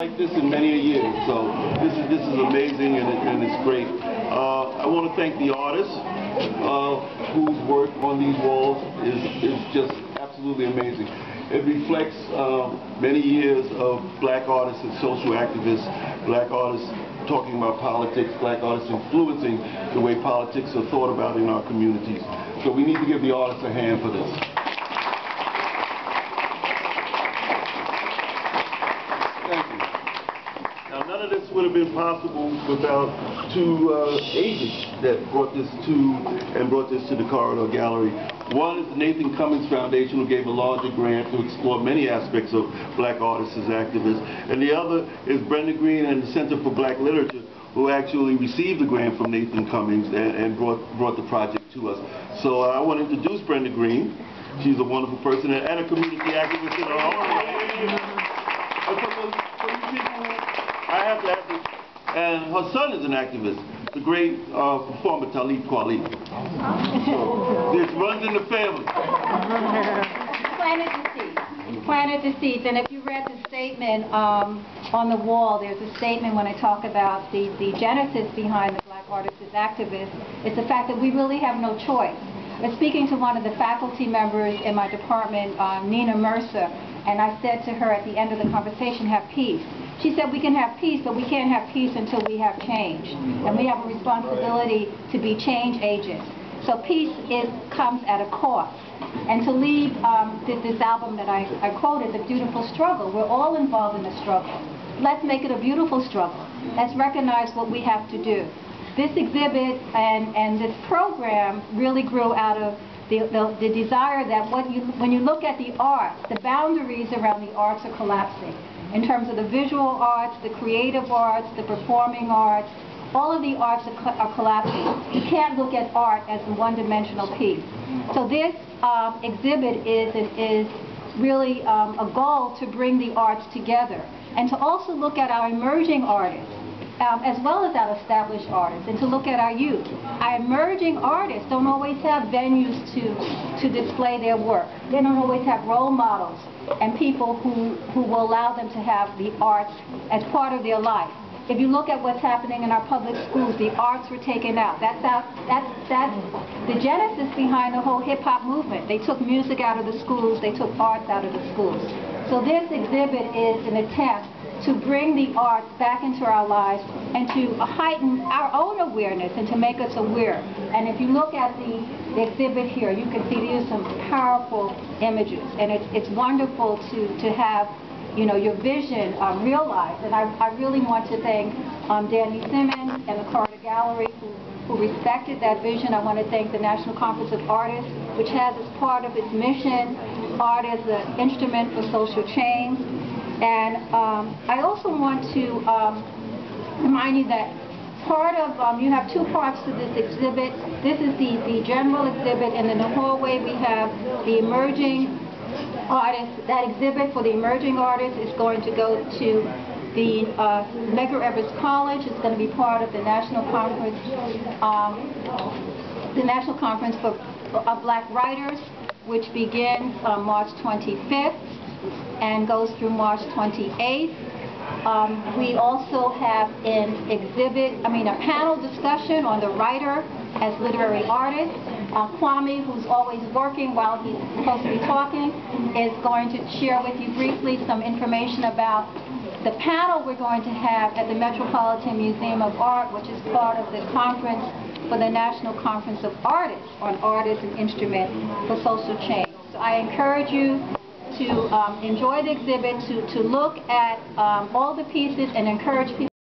Like this in many years, so this is amazing and it's great. I want to thank the artists whose work on these walls is just absolutely amazing. It reflects many years of black artists and social activists, black artists talking about politics, black artists influencing the way politics are thought about in our communities. So we need to give the artists a hand for this. None of this would have been possible without two agents that brought this to the Corridor Gallery. One is the Nathan Cummings Foundation, who gave a larger grant to explore many aspects of black artists as activists. And the other is Brenda Green and the Center for Black Literature, who actually received the grant from Nathan Cummings and brought the project to us. So I want to introduce Brenda Green. She's a wonderful person and a community activist in her own way. I have to ask this, and her son is an activist, the great performer Talib Kweli. So this runs in the family. Planted the seeds. And if you read the statement on the wall, there's a statement when I talk about the genesis behind the Black Artists as Activists. It's the fact that we really have no choice. I was speaking to one of the faculty members in my department, Nina Mercer, and I said to her at the end of the conversation, have peace. She said, we can have peace, but we can't have peace until we have change. And we have a responsibility to be change agents. So peace comes at a cost. And to leave this album that I quoted, The Beautiful Struggle, we're all involved in the struggle. Let's make it a beautiful struggle. Let's recognize what we have to do. This exhibit and this program really grew out of the desire that when you look at the arts, the boundaries around the arts are collapsing. In terms of the visual arts, the creative arts, the performing arts, all of the arts are collapsing. You can't look at art as a one-dimensional piece. So this exhibit is really a goal to bring the arts together and to also look at our emerging artists as well as our established artists, and to look at our youth. Our emerging artists don't always have venues to display their work. They don't always have role models and people who will allow them to have the arts as part of their life. If you look at what's happening in our public schools, the arts were taken out. That's the genesis behind the whole hip-hop movement. They took music out of the schools, they took arts out of the schools. So this exhibit is an attempt to bring the arts back into our lives and to heighten our own awareness and to make us aware. And if you look at the exhibit here, you can see these are some powerful images, and it's wonderful to have, you know, your vision realized. And I really want to thank Danny Simmons and the Corridor Gallery who respected that vision. I want to thank the National Conference of Artists, which has as part of its mission art as an instrument for social change. And I also want to remind you that part of, you have two parts to this exhibit. This is the general exhibit, and in the hallway we have the emerging artists. That exhibit for the emerging artists is going to go to the Medgar Evers College. It's going to be part of the National Conference of Black Writers, which begins March 25th and goes through March 28th. We also have a panel discussion on the writer as literary artist. Kwame, who's always working while he's supposed to be talking, is going to share with you briefly some information about the panel we're going to have at the Metropolitan Museum of Art, which is part of the conference for the National Conference of Artists on Art as an Instrument for Social Change. So I encourage you to enjoy the exhibit, to look at all the pieces and encourage people